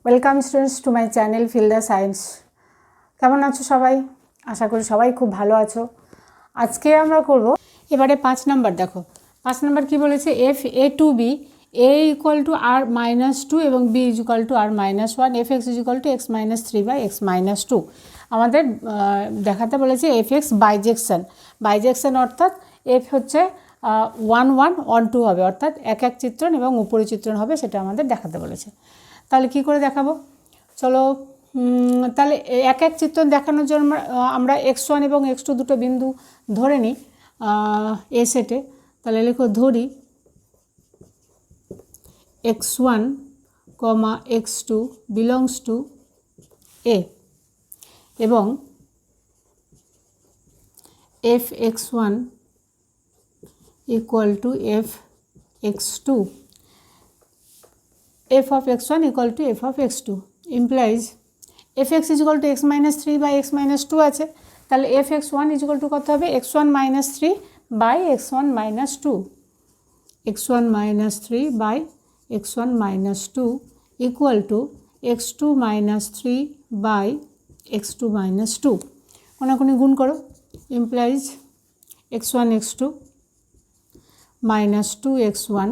Welcome students to my channel feel the science. কেমন আছো সবাই? আশা করি সবাই খুব ভালো আছো। আজকে আমরা করব এবারে 5 নাম্বার। দেখো 5 নাম্বার কি বলেছে, f A to B A equal to R minus two এবং B equal to R minus one, f x equal to x minus three by x minus two. আমাদের দেখাতে বলেছে এফ এক্স বাইজেকশন। বাইজেকশন অর্থাৎ F হচ্ছে 1 1 1 2 হবে, অর্থাৎ এক এক চিত্রণ এবং উপরি চিত্রণ হবে, সেটা আমাদের দেখাতে বলেছে। তাহলে কি করে দেখাবো, চলো তাহলে এক এক চিত্রণ দেখানোর জন্য আমরা x1 এবং x2 দুটো বিন্দু ধরে নিই এ সেটে। তাহলে লেখো ধরি x1, x2 বিলংস টু এ এবং fx1 equal to fx2, f of x1 equal to f of x2 implies fx is equal to x minus 3 by x minus 2 আছে। তাহলে fx1 is equal to কত হবে, x1 minus 3 by x1 minus 2, x1 minus 3 by x1 minus 2 equal to x2 minus 3 by x2 minus 2। কোনাকুনি গুণ করো, implies x1 x2 minus 2x1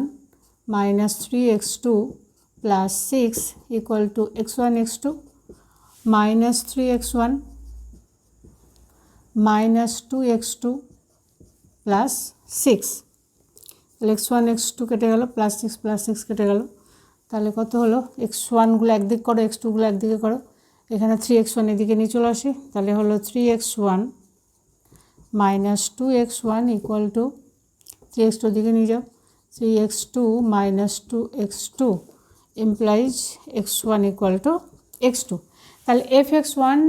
minus 3x2 plus 6 equal to x1 x2 minus 3x1 minus 2x2 plus 6। তাহলে x1 x2 কেটে গেল, plus 6 কেটে গেল। তাহলে কত হলো, x1গুলো একদিকে করো, x2গুলো একদিকে করো, এখানে 3x1 এদিকে নিয়ে চলে আসি। তাহলে হলো 3x1 minus 2x1 equal to 3x2 দিকে নিয়ে যাও, 3x2 minus 2x2 implies x1 equal to x2। তাহলে fx1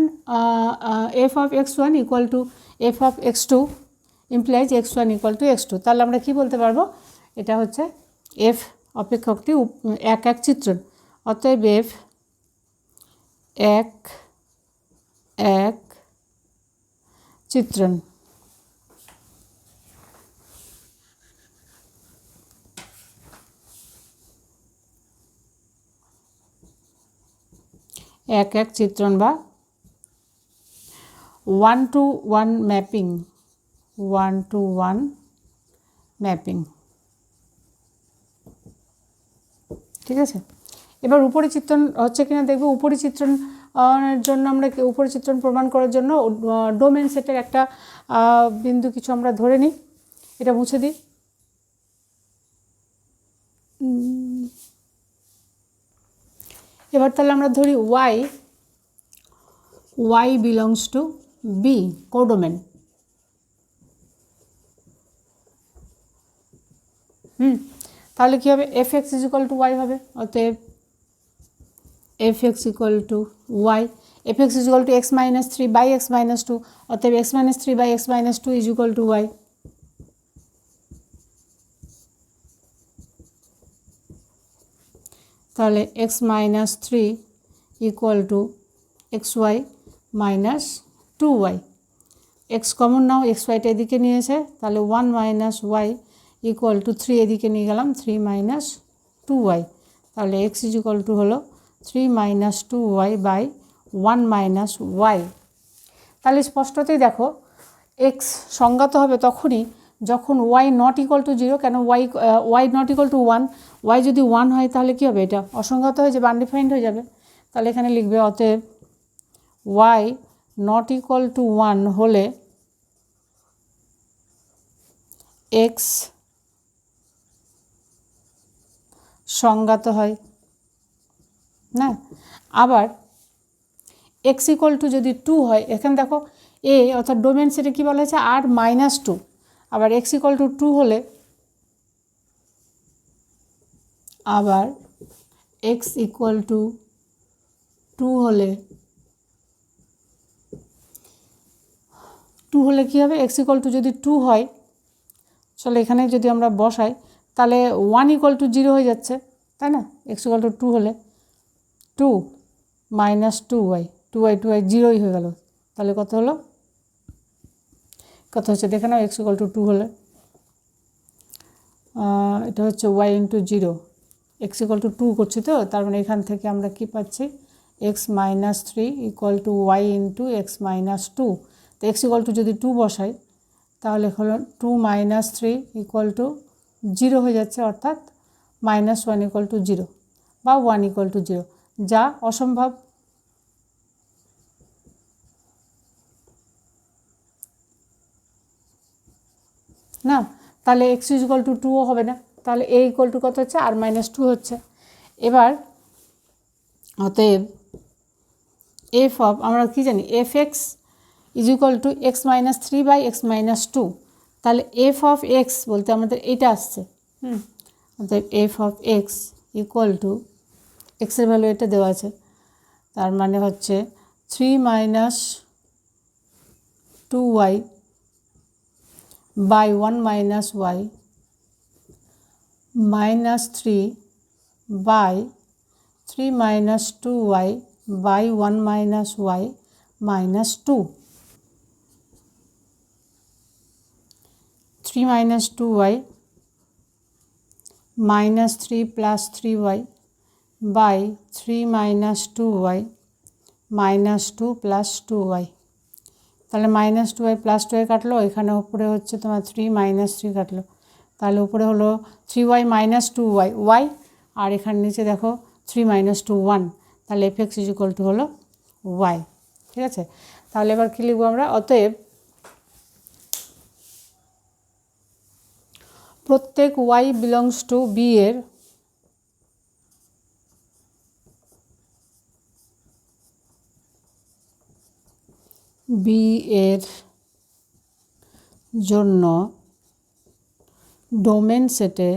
f of x1 equal to f of x2 implies x1 equal to x2। তাহলে আমরা কি বলতে পারবো, এটা হচ্ছে f অপেক্ষকটি এক এক চিত্রণ, অতএব f এক এক চিত্রণ। এক এক চিত্রণ বা 1-to-1 ম্যাপিং, 1-to-1 ম্যাপিং, ঠিক আছে। এবার উপরি চিত্রণ হচ্ছে কিনা দেখবো। উপরি চিত্রণ জন্য আমরা উপরি চিত্রণ প্রমাণ করার জন্য ডোমেন সেটের একটা বিন্দু কিছু আমরা ধরে নিই। এটা মুছে দিই। এবার তাহলে আমরা ধরি y belongs to b, codomain. তাহলে কি হবে, fx is equal to y হবে, অতএব fx equal to y, fx is equal to x minus 3 by x minus 2, অতএব x minus 3 by x minus 2 is equal to y। তাহলে x minus 3 equal to xy minus 2y, x common নাও, xyটা এদিকে নিয়েছে, তাহলে 1 minus y equal to 3 এদিকে নিয়ে গেলাম, 3 minus 2y। তাহলে x is equal to হলো 3 minus 2y by 1 minus y। তাহলে স্পষ্টতই দেখো x সংজ্ঞাত হবে তখনই যখন y নট ইকুয়াল টু 0। কেন y not equal to 1, y যদি 1 হয় তাহলে কি হবে, এটা অসংজ্ঞাত হয়ে যাবে, আনডিফাইন্ড হয়ে যাবে। তাহলে এখানে লিখবে অতএব y নট ইকুয়াল টু 1 হলে x সংজ্ঞাত হয় না। আবার x ইকুয়াল টু যদি 2 হয়, এখানে দেখো a অর্থাৎ ডোমেন সেটে কী বলা হয়েছে, আর মাইনাস 2। আবার x ইকুয়াল টু 2 হলে, আবার x ইকুয়াল টু 2 হলে কী হবে, x ইকুয়াল টু যদি 2 হয়, চলো এখানে যদি আমরা বসাই তাহলে 1 ইকুয়াল টু 0 হয়ে যাচ্ছে, তাই না। x ইকুয়াল টু 2 হলে 2 মাইনাস 2y 0ই হয়ে গেল। তাহলে কত হলো, কত হচ্ছে দেখে নাও, x ইকুয়াল টু 2 হলে এটা হচ্ছে y into 0, x equal two 2 করছি, তো তার মানে এখান থেকে আমরা কি পাচ্ছি, x minus 3 equal to y into x minus 2। তো এক্স ইকুয়াল টু যদি 2 বসাই তাহলে হলো 2 মাইনাস 3 ইকুয়াল টু 0 হয়ে যাচ্ছে, অর্থাৎ মাইনাস 1 ইকুয়াল টু 0 বা 1 ইকুয়াল টু 0, যা অসম্ভব। না, তাহলে এক্স ইকুয়াল টু 2ও হবে না, তাহলে এ ইকুয়াল টু কত হচ্ছে, আর মাইনাস 2 হচ্ছে। এবার অতএব এফ অফ, আমরা কি জানি, f x is equal to x minus 3 by x minus 2। তাহলে এফ অফ এক্স বলতে আমাদের এটা আসছে, অতএব F of x equal two, এক্সের ভ্যালু এটা দেওয়া আছে, তার মানে হচ্ছে 3 minus 2y by 1 minus y minus 3 by 3 minus 2y by 1 minus y minus 2. 3 minus 2y minus 3 plus 3y by 3 minus 2y minus 2 plus 2y। তাহলে মাইনাস 2y প্লাস 2y কাটলো, এখানে উপরে হচ্ছে তোমার 3 মাইনাস 3 কাটলো, তাহলে উপরে হলো 3y মাইনাস 2y y, আর এখানে নিচে দেখো 3 মাইনাস 2 1, তাহলে f x is equal two হলো y। ঠিক আছে, তাহলে এবার কী লিখবো আমরা, অতএব প্রত্যেক y বিলংস টু বি এর বি এর জন্য ডোমেন সেটে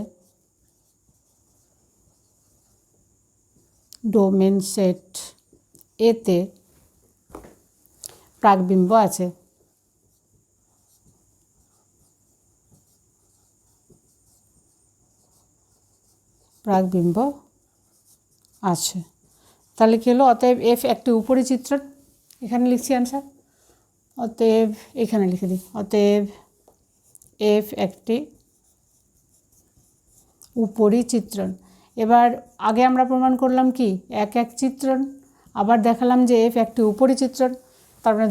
ডোমেন সেট এতে প্রাকবিম্ব আছে। প্রাকবিম্ব আছে, তাহলে কী হলো, অতএব এফ একটি উপরি চিত্রণ, এখানে লিখছি অ্যান্সার, অতএব এখানে লিখে দিই, অতএব এফ একটি উপরি চিত্রণ। এবার আগে আমরা প্রমাণ করলাম কি এক এক চিত্রণ, আবার দেখালাম যে এফ একটি উপরি চিত্রণ, তার মানে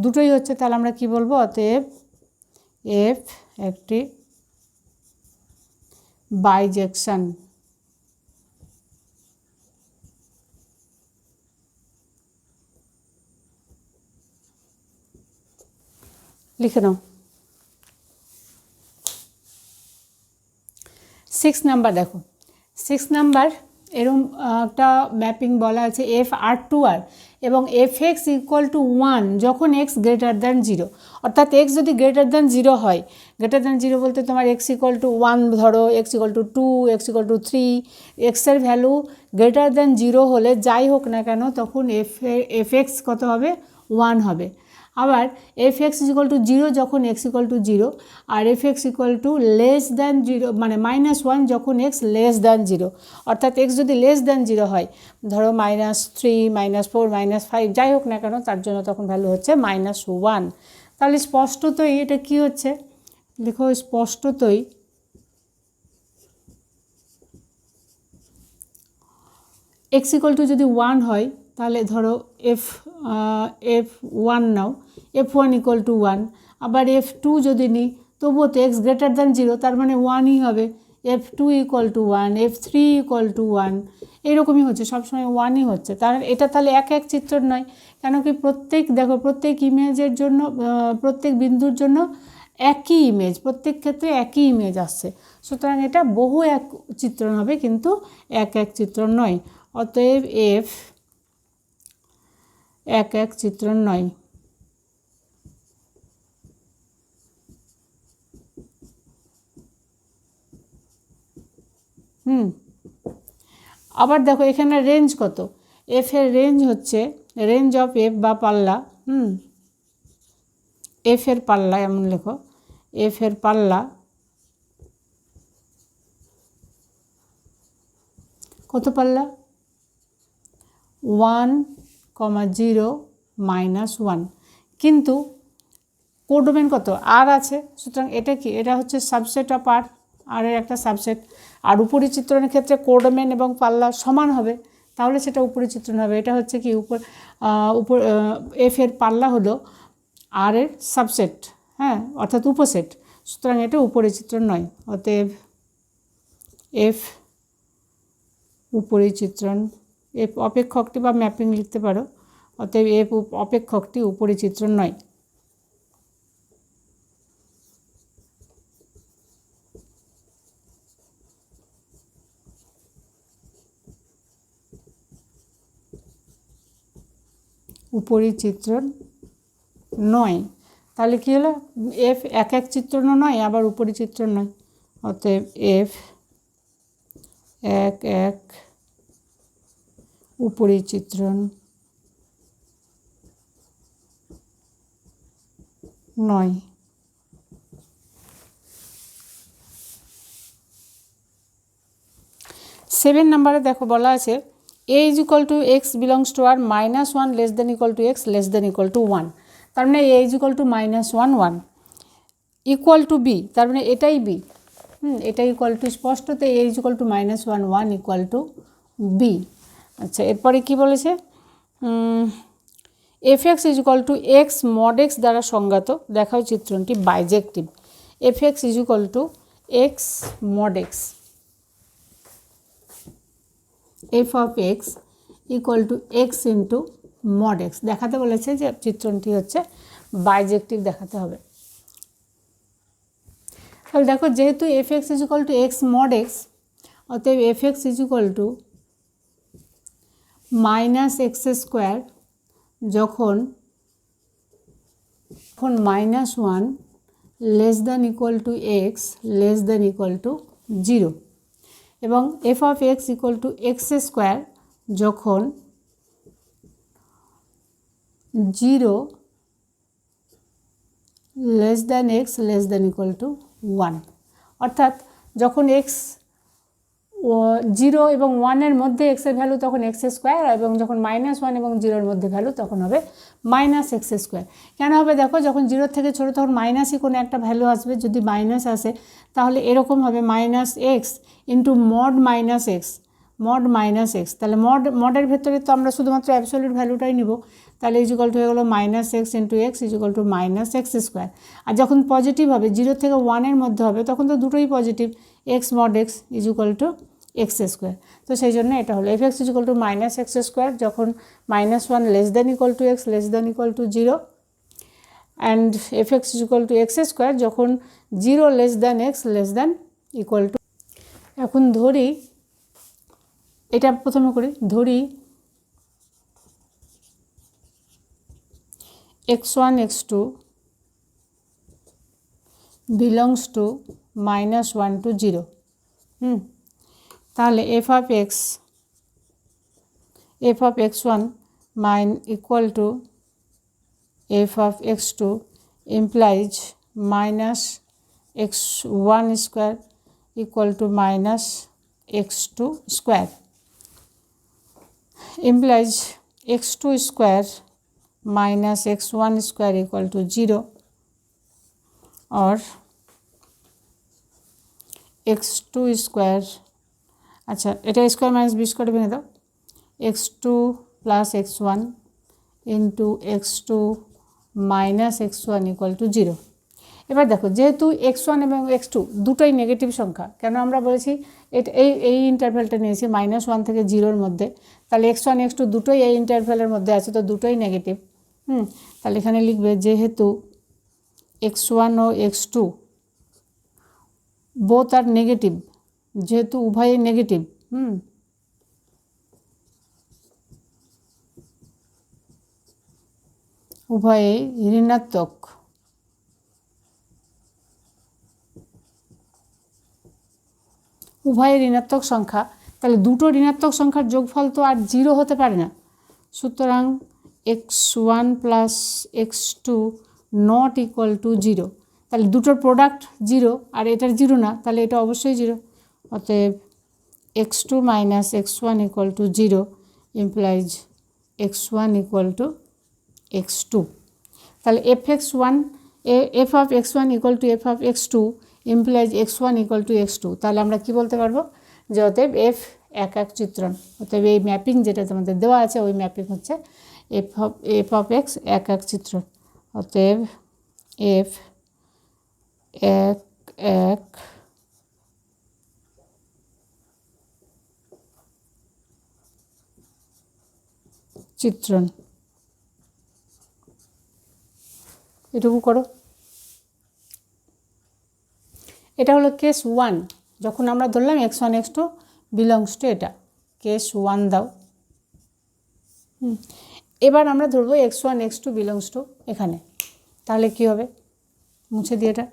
দুটোই হচ্ছে, তাহলে আমরা কি বলবো, অতএব এফ একটি বাইজেকশন। লিখে নাও। 6 নাম্বার দেখো, 6 নাম্বার এরকম একটা ম্যাপিং বলা আছে এফ আর টু আর এবং এফ এক্স ইকুয়াল টু 1 যখন এক্স গ্রেটার দ্যান 0, অর্থাৎ এক্স যদি গ্রেটার দ্যান 0 হয়, গ্রেটার দ্যান 0 বলতে তোমার এক্স ইকুয়াল টু 1 ধরো, x equal two 2, x equal two 3, এক্সের ভ্যালু গ্রেটার দ্যান 0 হলে যাই হোক না কেন তখন এফ এক্স কত হবে, 1 হবে। আবার এফ এক্স ইকুয়াল টু 0 যখন এক্স ইকুয়াল টু 0, আর f x equal to less than 0 মানে -1 যখন এক্স লেস দ্যান 0, অর্থাৎ এক্স যদি লেস দ্যান 0 হয়, ধরো -3, -4, -5 যাই হোক না কেন, তার জন্য তখন ভ্যালু হচ্ছে -1। তাহলে স্পষ্টতই এটা কি হচ্ছে, দেখো স্পষ্টতই এক্স ইকুয়াল টু যদি 1 হয়, তাহলে ধরো F1 now, F1 equal to 1, আবার F2 যদি নিই তবুও তো এক্স গ্রেটার দ্যান 0, তার মানে 1ই হবে, F2 equal to 1, F3 equal to 1, এইরকমই হচ্ছে, সবসময় 1ই হচ্ছে। তার এটা তাহলে এক এক চিত্র নয়, কেন কি দেখো প্রত্যেক ইমেজের জন্য, প্রত্যেক বিন্দুর জন্য একই ইমেজ, প্রত্যেক ক্ষেত্রে একই ইমেজ আসছে, সুতরাং এটা বহু এক চিত্রণ হবে, কিন্তু এক এক চিত্রণ নয়। অতএব এফ এক এক চিত্রণ নয়। আবার দেখো এখানে রেঞ্জ কত, এফ এর রেঞ্জ হচ্ছে রেঞ্জ অফ এফ বা পাল্লা, এফ এর পাল্লা, এমন লেখো, এফ এর পাল্লা কত, পাল্লা 1, 0, -1, কিন্তু কোডোমেন কত আর আছে, সুতরাং এটা কি, এটা হচ্ছে সাবসেট অফ আর, আর এর একটা সাবসেট। আর উপরিচিত্রণের ক্ষেত্রে কোডমেন এবং পাল্লা সমান হবে, তাহলে সেটা উপরিচিত্রণ হবে। এটা হচ্ছে কি উপর এফ এর পাল্লা হলো আর এর সাবসেট, হ্যাঁ, অর্থাৎ উপসেট, সুতরাং এটা উপরিচিত্রণ নয়। অতএব এফ উপরিচিত্রণ, এফ অপেক্ষকটি বা ম্যাপিং লিখতে পারো, অতএব এফ অপেক্ষকটি উপরিচিত্রণ নয়। উপরিচিত্রণ নয়, তাহলে কী হলো, এফ এক এক চিত্রণও নয় আবার উপরিচিত্রণ নয়। অতএব এফ এক এক উপরিচিত্রণ নয়। 7 নম্বরে দেখো বলা আছে a is equal to x belongs to r minus 1 less than equal to x less than equal to 1, তার মানে a is equal to minus 1 1 equal to b, তার মানে এটাই b, এটা ইকুয়াল টু স্পষ্টতে a is equal to minus 1 1 equal to b। আচ্ছা, এরপরে কি বলেছে, fx is equal to x mod x দ্বারা সংজ্ঞাত, দেখাও চিত্রণটি বাইজেক্টিভ। fx is equal to x mod x, f of x equal to x into mod x দেখাতে বলেছে, যে চিত্রণটি হচ্ছে বাইজেক্টিভ দেখাতে হবে। তাহলে দেখো, যেহেতু fx is equal to x mod x, অতএব fx is equal to minus x square যখন minus 1 less than equal to x less than equal to 0, এবং f of x equal to x square যখন 0 less than x less than equal to 1, অর্থাৎ যখন x 0 এবং 1-এর মধ্যে এক্সের value তখন x square, এবং যখন মাইনাস 1 এবং 0-এর মধ্যে ভ্যালু তখন হবে মাইনাস এক্স স্কোয়ার। কেন হবে দেখো, যখন 0-এর থেকে ছোটো তখন মাইনাসই কোনো একটা ভ্যালু আসবে, যদি মাইনাস আসে তাহলে এরকম হবে minus x into mod minus x, mod minus x. তাহলে মডের ভেতরে তো আমরা শুধুমাত্র অ্যাবসলিউট ভ্যালুটাই নিব, তাহলে ইজিক্যাল টু হয়ে গেলো minus x into x equal to minus x square. আর যখন পজিটিভ হবে 0 থেকে 1-এর মধ্যে হবে তখন তো দুটোই positive, x mod x equal to x square. তো সেই জন্য এটা হলো f x equal to minus x square যখন minus 1 less than equal to x less than equal to 0, and f x equal to x square যখন 0 less than x less than equal to. এখন ধরি, এটা প্রথমে করি, ধরি x1 x2 belongs to minus 1 to 0, তাহলে f of x1 equal to f of x2 implies minus x1 square equal to minus x2 square, implies x2 square minus x1 square equal to 0, or x2 square, আচ্ছা এটা square minus B square ভেঙে দাও, x2 plus x1 into x2 minus x1 equal to 0। এবার দেখো, যেহেতু x1 এবং x2 দুটোই negative সংখ্যা, কেন আমরা বলেছি এটা এই ইন্টারভ্যালটা নিয়েছি -1 থেকে 0-এর মধ্যে, তাহলে x1 x2 দুটোই এই ইন্টারভ্যালের মধ্যে আছে, তো দুটোই নেগেটিভ। তাহলে এখানে লিখবে যেহেতু x1 ও x2 বোথ আর নেগেটিভ, যেহেতু উভয়ই নেগেটিভ, উভয়ই ঋণাত্মক, উভয়ই ঋণাত্মক সংখ্যা, তাহলে দুটো ঋণাত্মক সংখ্যার যোগফল তো আর 0 হতে পারে না, সুতরাং x1 plus x2 not equal to 0, তাহলে দুটোর প্রোডাক্ট 0 আর এটার 0 না, তাহলে এটা অবশ্যই 0, অতএব x2 minus x1 equal to 0 implies x1 equal to x2। তাহলে f of x1 equal to f of x2 implies x1 equal to x2, তাহলে আমরা কি বলতে পারবো যে অতএব এফ এক এক চিত্রণ, অতএব এই ম্যাপিং যেটা তোমাদের দেওয়া আছে ওই ম্যাপিং হচ্ছে এফ অফ এক্স এক এক চিত্রণ, অতএব এফ এক এক চিত্রণ। এটুকু করো। এটা হলো কেস 1, যখন আমরা ধরলাম x1 x2 বিলংস টু এটা, কেস 1 দাও। এবার আমরা ধরবো x1 x2 বিলংস টু এখানে, তাহলে কি হবে, মুছে দিয়ে এটা।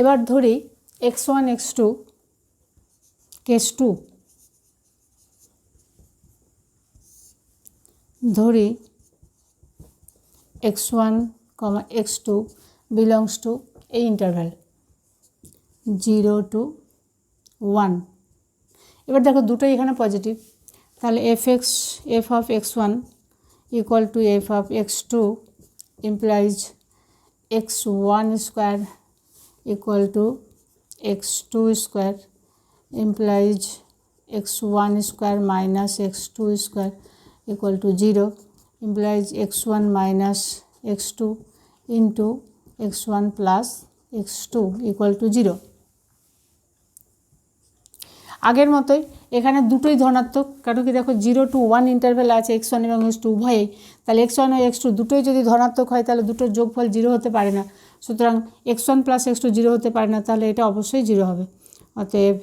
এবার ধরি x1 x2 কেস 2, ধরি x1 x2 বিলংস টু এই ইন্টারভ্যাল 0 to 1। এবার দেখো দুটোই এখানে পজিটিভ, তাহলে F of x1 equal to F of x2 implies x1 square equal to x2 square implies x1 square minus x2 square equal to 0 implies x1 minus x2 into x1 plus x2 equal to 0। আগের মতোই এখানে দুটোই ধনাত্মক, কারণ কি দেখো 0 to 1 interval আছে x1 এবং x2 উভয়েই, তাহলে x1 ও x2 দুটোই যদি ধনাত্মক হয় তাহলে দুটোর যোগফল 0 হতে পারে না, সুতরাং x1 প্লাস x2 0 হতে পারে না, তাহলে এটা অবশ্যই 0 হবে। অতএব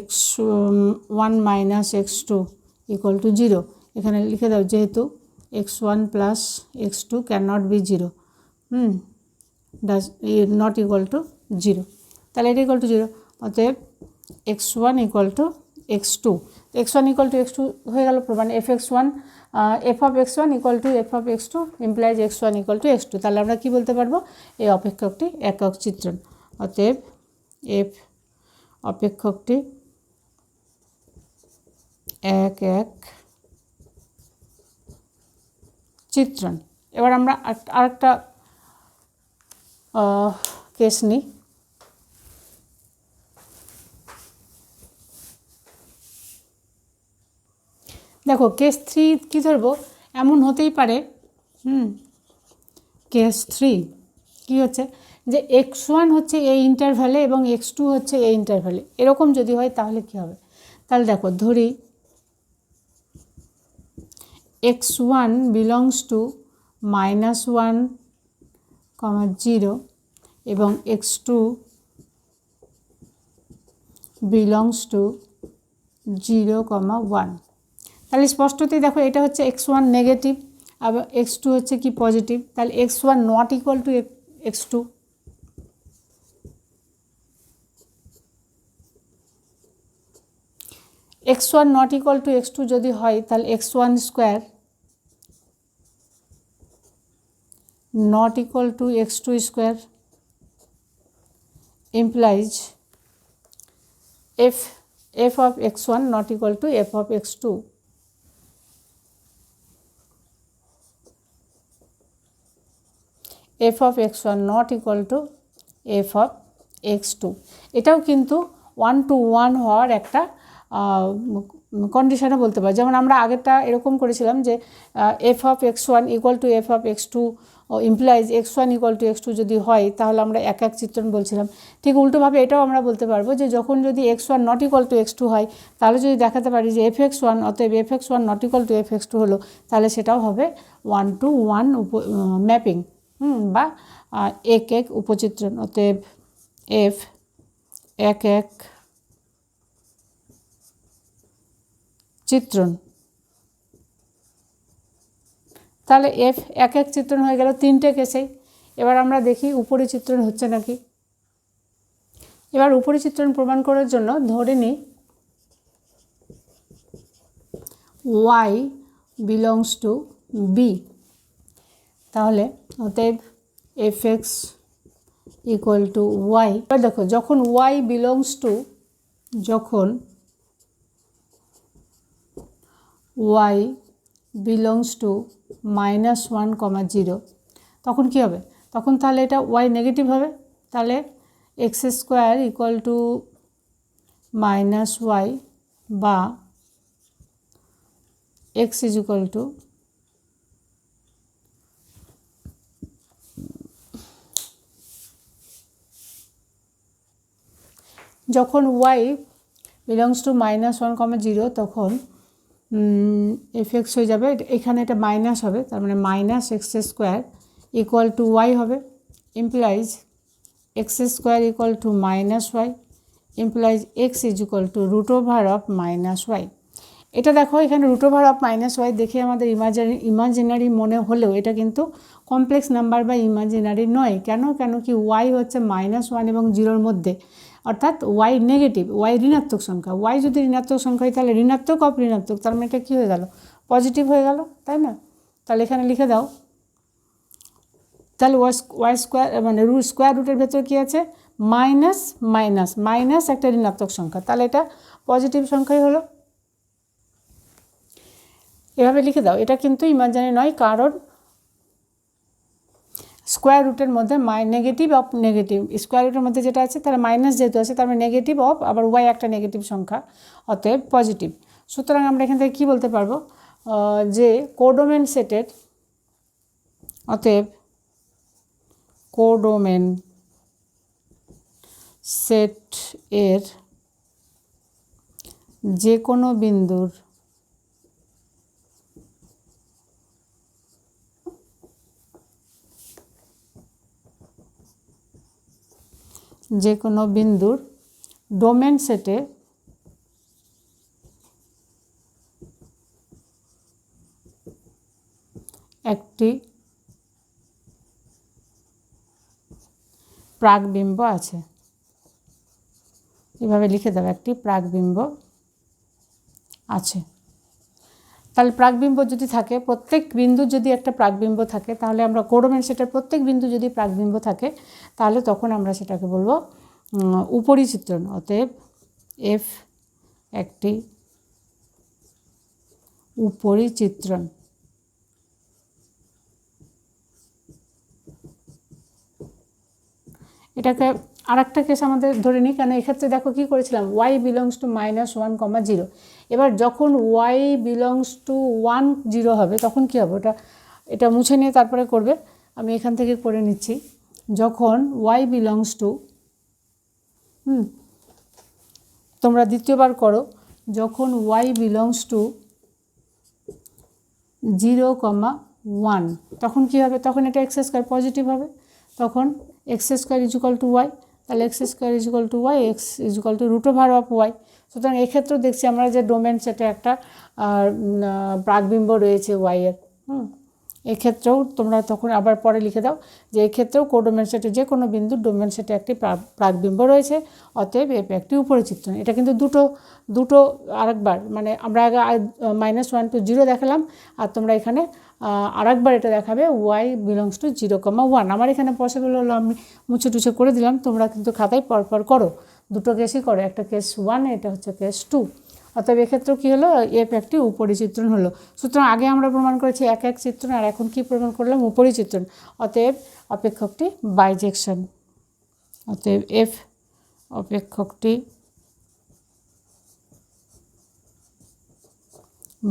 x1 minus x2 equal to 0, এখানে লিখে দাও যেহেতু x1 plus x2 can not be 0, not equal to 0, তাহলে এটা ইকুয়াল টু 0। অতএব x1 equal to x2, x1 equal to x2 হয়ে গেল প্রমাণ। F of x1 equal to F of x2 implies x1 equal to x2, তাহলে আমরা কি বলতে পারবো, এই অপেক্ষকটি একক চিত্রণ। অতএব এফ অপেক্ষকটি এক এক চিত্রণ। এবার আমরা আরেকটা কেস নিই। দেখো কেস 3 কী ধরবো, এমন হতেই পারে কেস 3 কী হচ্ছে যে x1 হচ্ছে এই ইন্টারভ্যালে এবং x2 হচ্ছে এই ইন্টারভ্যালে, এরকম যদি হয় তাহলে কি হবে, তাহলে দেখো ধরি x1 বিলংস টু -1, 0 এবং x2 বিলংস টু 0, 1। তাহলে স্পষ্টতই দেখো এটা হচ্ছে x1 নেগেটিভ এবং x2 হচ্ছে কি পজিটিভ, তাহলে x1 not equal two x2। x1 not equal two x2 যদি হয় তাহলে x1 square not equal two x2 square implies f of x1 not equal to f of x2। f of x1 not equal to f of x2, এটাও কিন্তু 1 to 1 হওয়ার একটা কন্ডিশনে বলতে পারি। যেমন আমরা আগেরটা এরকম করেছিলাম যে f of x1 equal to f of x2 implies x1 equal to x2 যদি হয় তাহলে আমরা এক এক চিত্রণ বলছিলাম। ঠিক উল্টোভাবে এটাও আমরা বলতে পারবো যে যখন যদি x1 not equal two x2 হয় তাহলে যদি দেখাতে পারি যে fx1 অতএব fx1 not equal two fx2 হলো, তাহলে সেটাও হবে 1 to 1 ম্যাপিং বা এক এক উপচিত্রণ। অতএব f এক এক চিত্রণ, তাহলে এফ এক এক চিত্রণ হয়ে গেল তিনটে কেসেই। এবার আমরা দেখি উপরি চিত্রণ হচ্ছে নাকি। এবার উপরি চিত্রণ প্রমাণ করার জন্য ধরে নিই ওয়াই বিলংস টু বি, তাহলে অতএব f x equal to y. এবার দেখো যখন ওয়াই বিলংস টু, যখন ওয়াই বিলংস টু -1, 0, তখন কী হবে? তখন তাহলে এটা ওয়াই নেগেটিভ হবে, তাহলে x square equal to -y বা এক্স ইজ ইকুয়াল টু যখন y বিলংস টু -1, 0 তখন এফ এক্স হয়ে যাবে, এখানে এটা মাইনাস হবে, তার মানে -x² ইকুয়াল টু ওয়াই হবে, implies x² equal to -y, implies x is equal to √(-y)। এটা দেখো এখানে √(-y) দেখে আমাদের ইমাজিনারি মনে হলেও এটা কিন্তু কমপ্লেক্স নাম্বার বা ইমাজিনারি নয়। কেন কি y হচ্ছে -1 এবং 0-র মধ্যে, অর্থাৎ y নেগেটিভ, y ঋণাত্মক সংখ্যা। y যদি ঋণাত্মক সংখ্যা হয় তাহলে ঋণাত্মক অফ ঋণাত্মক, তার মানে এটা কী হয়ে গেল? পজিটিভ হয়ে গেল, তাই না? তাহলে এখানে লিখে দাও, তাহলে ওয়াই স্কোয়ার মানে স্কোয়ার রুটের ভেতরে কী আছে? মাইনাস একটা ঋণাত্মক সংখ্যা, তাহলে এটা পজিটিভ সংখ্যাই হলো। এভাবে লিখে দাও। এটা কিন্তু ইমাজিনারি নয়, কারণ স্কোয়ার রুটের মধ্যে নেগেটিভ অফ নেগেটিভ, স্কোয়ার রুটের মধ্যে যেটা আছে তার মাইনাস যেহেতু আছে, তার মানে নেগেটিভ অফ, আবার ওয়াই একটা নেগেটিভ সংখ্যা, অতএব পজিটিভ। সুতরাং আমরা এখান থেকে কী বলতে পারবো? যে কোডোমেন সেটের, অতএব কোডোমেন সেট এর যে কোনো বিন্দুর ডোমেন সেটে একটি প্রাকবিম্ব আছে। এভাবে লিখে দেবে, একটি প্রাকবিম্ব আছে। তাহলে প্রাকবিম্ব যদি থাকে, প্রত্যেক বিন্দুর যদি একটা প্রাকবিম্ব থাকে, তাহলে আমরা কোডোমেন সেটের প্রত্যেক বিন্দু যদি প্রাকবিম্ব থাকে, তাহলে তখন আমরা সেটাকে বলবো উপরিচিত্রণ। অতএব এফ একটি উপরিচিত্রণ। এটাকে আর একটা কেস আমাদের ধরে নিই, কেন এক্ষেত্রে দেখো কী করেছিলাম, y বিলংস টু -1, 0। এবার যখন y বিলংস টু 1, 0 হবে তখন কী হবে? এটা মুছে নিয়ে তারপরে করবে, আমি এখান থেকে করে নিচ্ছি। যখন y বিলংস টু, তোমরা দ্বিতীয়বার করো, যখন y বিলংস টু 0, 1 তখন কী হবে? তখন এটা x² পজিটিভ হবে, তখন x² is equal to y, তাহলে x² is equal to y, x is equal to √(y). সুতরাং এক্ষেত্রেও দেখছি আমরা যে ডোমেন সেটে একটা প্রাকবিম্ব রয়েছে ওয়াইয়ের। এক্ষেত্রেও তোমরা তখন আবার পরে লিখে দাও যে এক্ষেত্রেও কোডোমেন সেটে যে কোনো বিন্দুর ডোমেন সেটে একটি প্রাকবিম্ব রয়েছে, অতএব এফ একটি উপরিচিত্রণ। এটা কিন্তু দুটো আরেকবার, মানে আমরা আগে -1 to 0 দেখালাম, আর তোমরা এখানে আরেকবার এটা দেখাবে y বিলংস টু 0, 1। আমার এখানে পসিবল হলো আমি মুছে টুছে করে দিলাম, তোমরা কিন্তু খাতায় পরপর করো, দুটো কেসই করো, একটা কেস 1, এটা হচ্ছে কেস 2। অতএব এক্ষেত্রেও কী হলো? এফ একটি উপরিচিত্রণ হলো। সুতরাং আগে আমরা প্রমাণ করেছি এক চিত্রণ, আর এখন কি প্রমাণ করলাম? উপরিচিত্রণ। অতএব অপেক্ষকটি বাইজেকশন। অতএব এফ অপেক্ষকটি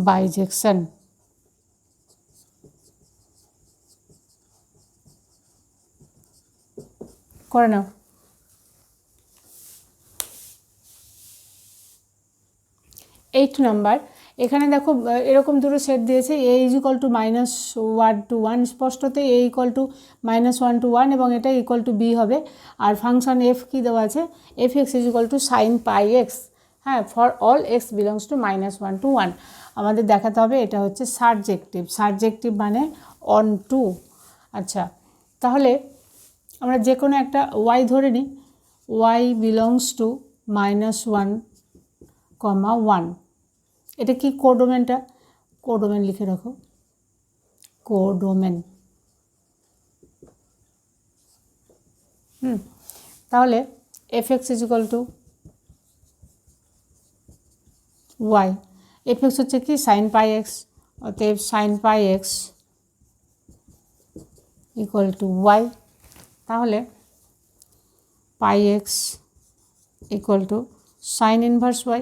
বাইজেকশন। করে নাও। 8 নাম্বার, এখানে দেখো এরকম দুটো সেট দিয়েছে, a is equal to -1 to 1, স্পষ্টতই a ইকুয়াল টু -1 to 1 এবং এটা ইকুয়াল টু b হবে। আর ফাংশন f কি দেওয়া আছে? f(x) is equal two sin πx, হ্যাঁ, for all x belongs to -1 to 1। আমাদের দেখাতে হবে এটা হচ্ছে সাবজেক্টিভ মানে অন টু। আচ্ছা, তাহলে আমরা যে কোনো একটা y ধরে নিই, y বিলংস টু -1, 1। এটা কি কোডোমেনটা? কোডোমেন লিখে রাখো, কোডোমেন। তাহলে f x is equal to y, f x হচ্ছে কি সাইন পাই এক্স, অতএব sine pi x equal to y. তাহলে pi x equal to sine inverse y,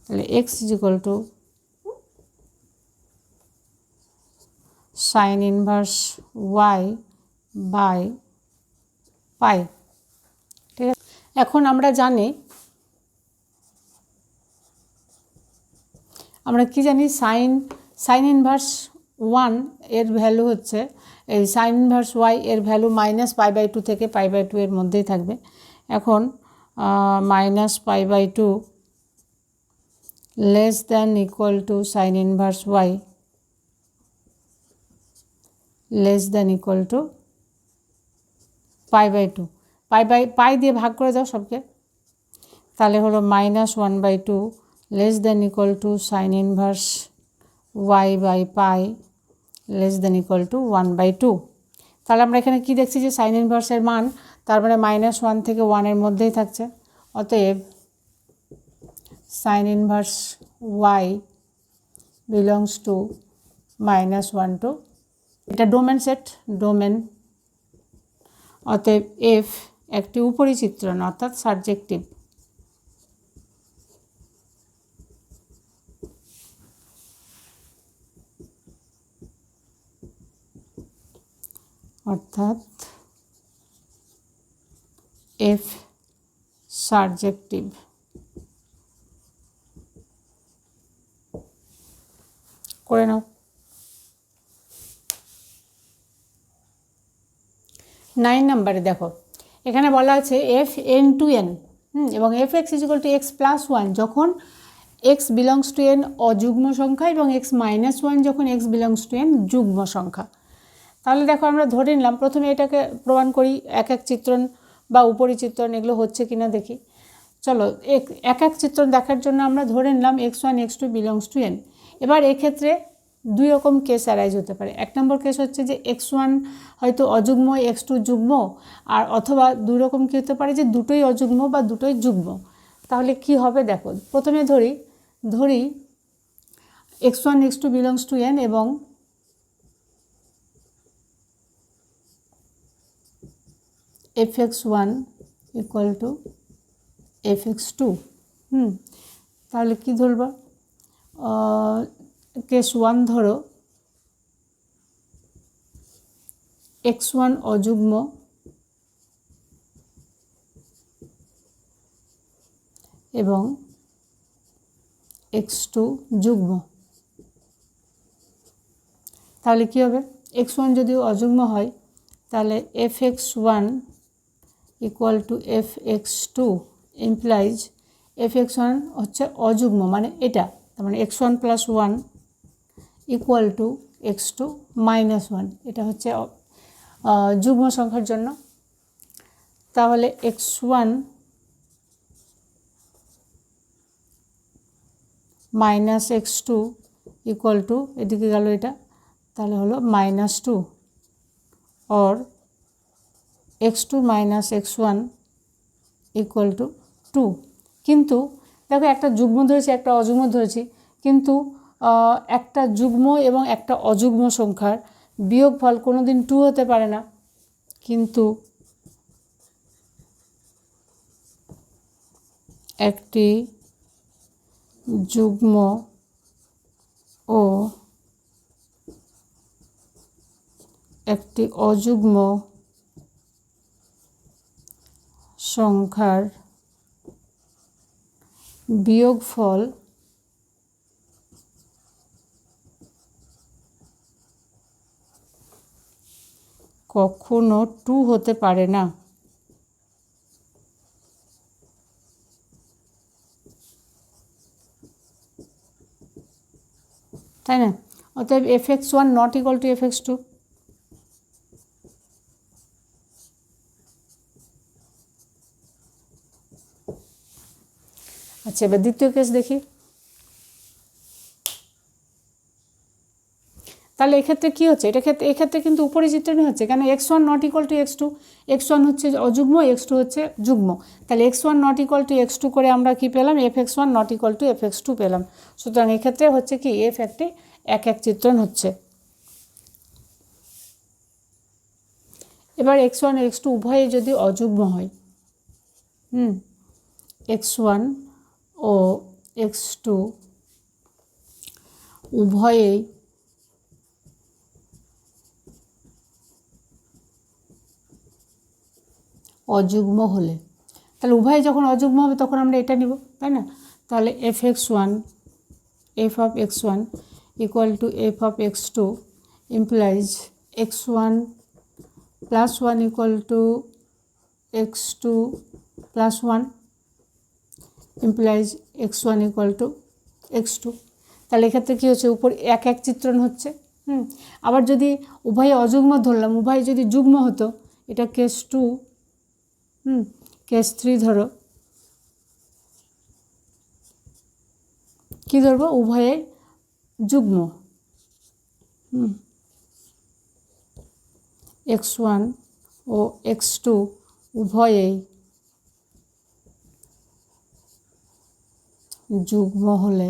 তাহলে x is equal to sine inverse y by pi. ঠিক আছে, এখন আমরা জানি, আমরা কি জানি, সাইন ইনভার্স ওয়ান এর ভ্যালু হচ্ছে, এই সাইন ইনভার্স ওয়াই এর value minus pi by two থেকে পাই বাই টু এর মধ্যেই থাকবে। এখন minus pi by two less than equal to sine inverse y less than equal to pi by two, pi দিয়ে ভাগ করে দাও সবকে, তাহলে হলো minus one by two less than equal to sine inverse y by pi less than equal to one by two. তাহলে আমরা এখানে কি দেখছি যে সাইন ইনভার্সের মান তার মানে মাইনাস ওয়ান থেকে ওয়ানের মধ্যেই থাকছে, অতএব sine inverse y belongs to minus one to, এটা ডোমেন সেট, ডোমেন, অতএব এফ একটি উপরিচিত্রণ অর্থাৎ সাবজেক্টিভ। অর্থাৎ এফ সাবজেক্টিভ। করে নাও। 9 নম্বরে দেখো, এখানে বলা আছে এফ এন টু এন এবং f x is equal to x plus one যখন এক্স বিলংস টু এন অযুগ্ম সংখ্যা এবং এক্স মাইনাস ওয়ান যখন এক্স বিলংস টু এন যুগ্ম সংখ্যা। তাহলে দেখো আমরা ধরে নিলাম, প্রথমে এটাকে প্রমাণ করি, এক এক চিত্রণ বা উপরিচিত্রণ এগুলো হচ্ছে কিনা দেখি। চলো, এক এক চিত্রণ দেখার জন্য আমরা ধরে নিলাম x one x two belongs to N. এবার এক্ষেত্রে দুই রকম কেস অ্যারাইজ হতে পারে। এক নম্বর কেস হচ্ছে যে এক্স ওয়ান হয়তো অযুগ্ম, এক্স টু যুগ্ম, আর অথবা দুই রকম কী হতে পারে যে দুটোই অযুগ্ম বা দুটোই যুগ্ম। তাহলে কি হবে দেখো, প্রথমে ধরি x one x two belongs to N এবং f x one equal to f x two. তাহলে কী ধরবা, কেস ওয়ান ধরো এক্স ওয়ান অযুগ্ম এবং এক্স টু যুগ্ম। তাহলে কী হবে, এক্স ওয়ান যদি অযুগ্ম হয় তাহলে f x one equal to f x two implies f x one হচ্ছে অযুগ্ম, মানে এটা, তার মানে x one plus one equal to x two minus one, এটা হচ্ছে যুগ্ম সংখ্যার জন্য। তাহলে x one minus x two equal to, এদিকে গেল এটা, তাহলে হলো minus two, or x two minus x one equal to two. কিন্তু দেখো, একটা যুগ্ম ধরেছি একটা অযুগ্ম ধরেছি, কিন্তু একটা যুগ্ম এবং একটা অযুগ্ম সংখ্যার বিয়োগফল কোনো দিন টু হতে পারে না, কিন্তু একটি যুগ্ম ও একটি অযুগ্ম সংখ্যার বিয়োগফল কখনো টু হতে পারে না। তাই না? অতএব f x one not equal to f x two. আচ্ছা, এবার দ্বিতীয় কেস দেখি। তাহলে এক্ষেত্রে কী হচ্ছে, এক্ষেত্রে কিন্তু উপরে চিত্রণই হচ্ছে, কেন x1 not equal two x2, x1 হচ্ছে অযুগ্ম, x2 হচ্ছে যুগ্ম, তাহলে x1 not equal two x2 করে আমরা কি পেলাম, fx1 not equal two fx2 পেলাম। সুতরাং এক্ষেত্রে হচ্ছে কি f একটি এক চিত্রণ হচ্ছে। এবার x1 x2 উভয়ে যদি অযুগ্ম হয়, x1 ও x2 উভয়েই অযুগ্ম হলে, তাহলে উভয়ে যখন অযুগ্ম হবে তখন আমরা এটা নিব, তাই না? তাহলে f of x1 equal to f of x2 implies x1 plus 1 equal to x2 plus 1 implies x1 equal to x2। তাহলে এক্ষেত্রে কী হচ্ছে, উপর এক চিত্রণ হচ্ছে। আবার যদি উভয়ে অযুগ্ম ধরলাম, উভয়ে যদি যুগ্ম হতো, এটা কেস 2, কেস 3 ধরো, কী ধরবো, উভয়ে যুগ্ম, x1 ও x2 উভয়েই যুগ্ম হলে,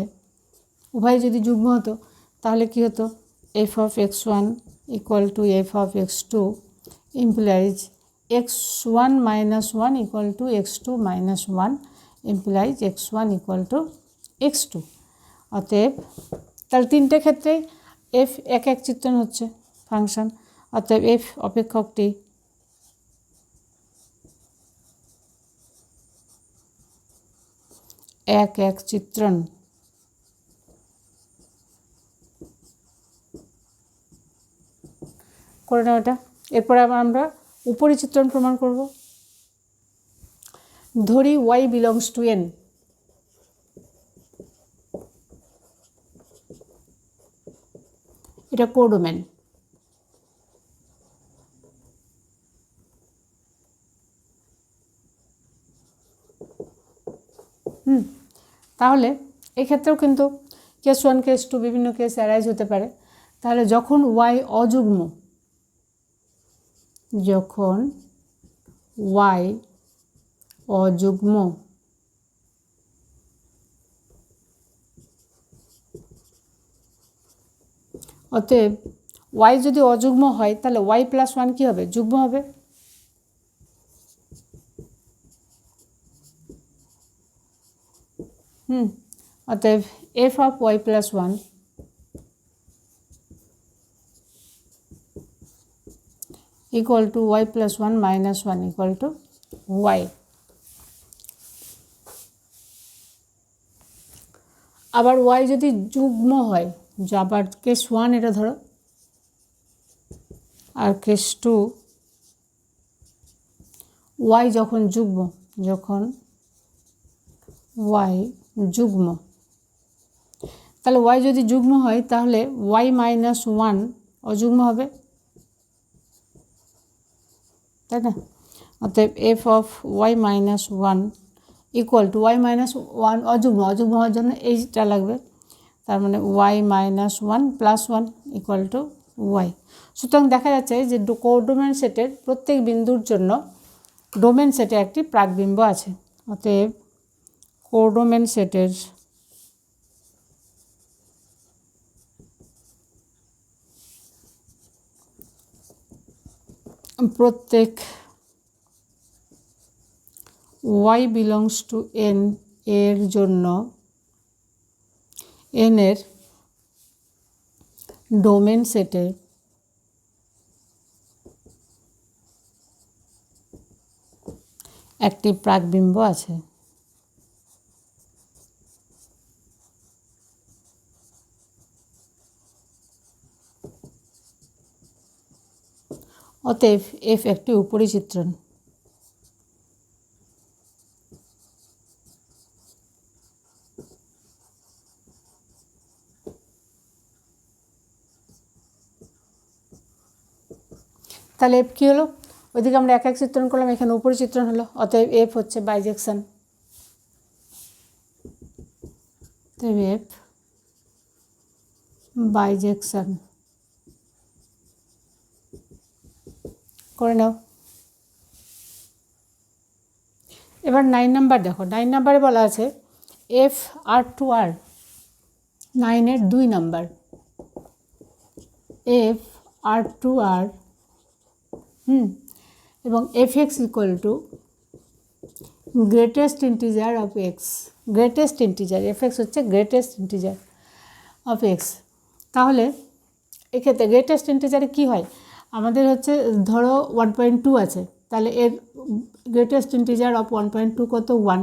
উভয়ে যদি যুগ্ম হতো তাহলে কী হতো, f of x1 equal to f of x2 implies x1 minus 1 equal to x2 minus 1 implies x1 equal to x2। অতএব তাহলে তিনটে ক্ষেত্রে f এক চিত্রণ হচ্ছে ফাংশন, অতএব f অপেক্ষকটি এক চিত্রণ। করে নাও এটা। এরপরে আবার আমরা উপরি চিত্রণ প্রমাণ করব। ধরি y বিলংস টু n, এটা কোডোমেন। তাহলে এক্ষেত্রেও কিন্তু কেস 1 কেস 2 বিভিন্ন কেস অ্যারাইজ হতে পারে। তাহলে যখন y অযুগ্ম, যখন y অযুগ্ম অতএব y যদি অযুগ্ম হয় তাহলে y প্লাস 1 কী হবে, যুগ্ম হবে। অতএব f of y plus 1 equal to y plus 1 minus 1 equal to y। আবার y যদি যুগ্ম হয়, আবার কেস 1 এটা ধরো, আর কেস 2 y যখন যুগ্ম, যখন y যুগ্ম, তাহলে y যদি যুগ্ম হয় তাহলে y মাইনাস 1 অযুগ্ম হবে, তাই না? অতএব f of y minus 1 equal to y minus 1 অযুগ্ম, অযুগ্ম হওয়ার জন্য এইটা লাগবে, তার মানে y minus 1 plus 1 equal to y। সুতরাং দেখা যাচ্ছে যে কোডোমেন সেটের প্রত্যেক বিন্দুর জন্য ডোমেন সেটে একটি প্রাকবিম্ব আছে। অতএব কোডোমেন সেটের প্রত্যেক y বিলংস টু n এর জন্য n এর ডোমেন সেটে একটি প্রাকবিম্ব আছে। অতএব f একটি উপরি চিত্রণ। তাহলে এফ কী হলো, ওইদিকে আমরা এক চিত্রণ করলাম, এখানে উপরি চিত্রণ হলো, অতএব এফ হচ্ছে বাইজেকশন। অতএব এফ বাইজেকশন করে নাও। এবার 9 নাম্বার দেখো, 9 নাম্বারে বলা আছে এফ আর টু আর, 9-এর 2 নাম্বার, এফ আর টু আর এবং f x equal two greatest integer of x, greatest integer, F x হচ্ছে গ্রেটেস্ট ইন্টিজার অফ এক্স। তাহলে এক্ষেত্রে গ্রেটেস্ট ইন্টিজারে কী হয়, আমাদের হচ্ছে ধরো 1.2 আছে, তাহলে এর গ্রেটেস্ট ইন্টিজার অফ 1.2 কত, 1,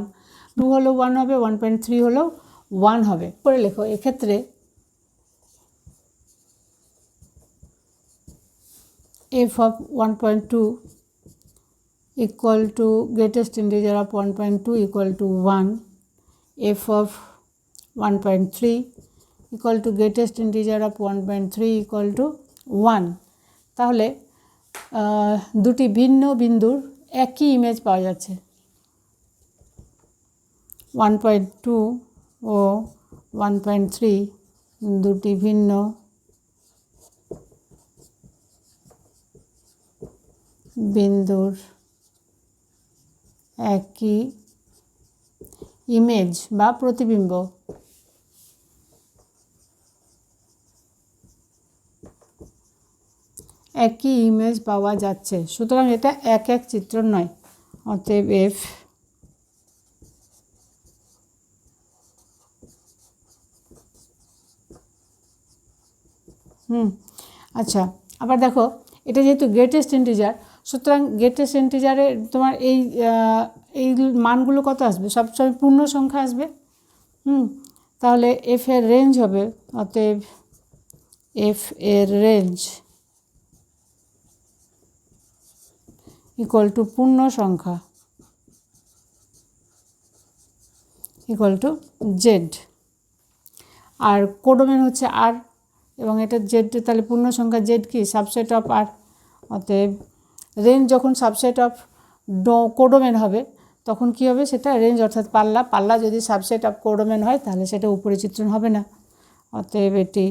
2 হলো 1 হবে, 1.3 হলো 1 হবে। করে লেখো এক্ষেত্রে F of 1.2 equal to greatest integer of 1.2 equal to 1, f of 1.3 equal to greatest integer of 1.3 equal to 1। তাহলে দুটি ভিন্ন বিন্দুর একই ইমেজ পাওয়া যাচ্ছে, 1.2 ও 1.3 দুটি ভিন্ন বিন্দুর একই ইমেজ বা প্রতিবিম্ব, একই ইমেজ পাওয়া যাচ্ছে। সুতরাং এটা এক এক চিত্র নয়, অতএব এফ আচ্ছা, আবার দেখো এটা যেহেতু গ্রেটেস্ট ইন্টিজার, সুতরাং গ্রেটেস্ট ইন্টিজারে তোমার এই মানগুলো কত আসবে, সবসময় পূর্ণ সংখ্যা আসবে। তাহলে এফ এর রেঞ্জ হবে, অতএব এফ এর রেঞ্জ ইকুয়াল টু পূর্ণ সংখ্যা ইকুয়াল টু জেড, আর কোডোমেন হচ্ছে আর, এবং এটা জেড, তাহলে পূর্ণ সংখ্যা জেড কি, সাবসেট অফ আর। অতএব রেঞ্জ যখন সাবসেট অফ কোডোমেন হবে তখন কি হবে, সেটা রেঞ্জ অর্থাৎ পাল্লা, পাল্লা যদি সাবসেট অফ কোডোমেন হয় তাহলে সেটা উপরি চিত্রণ হবে না, অতএব এটি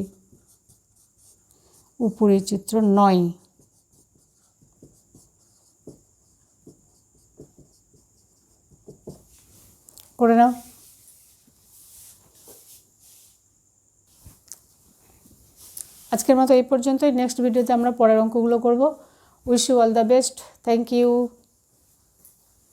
উপরি চিত্র নয়। করে নাও। আজকের মতো এই পর্যন্তই, নেক্সট ভিডিওতে আমরা পরের অঙ্কগুলো করব। Wish you all the best, thank you.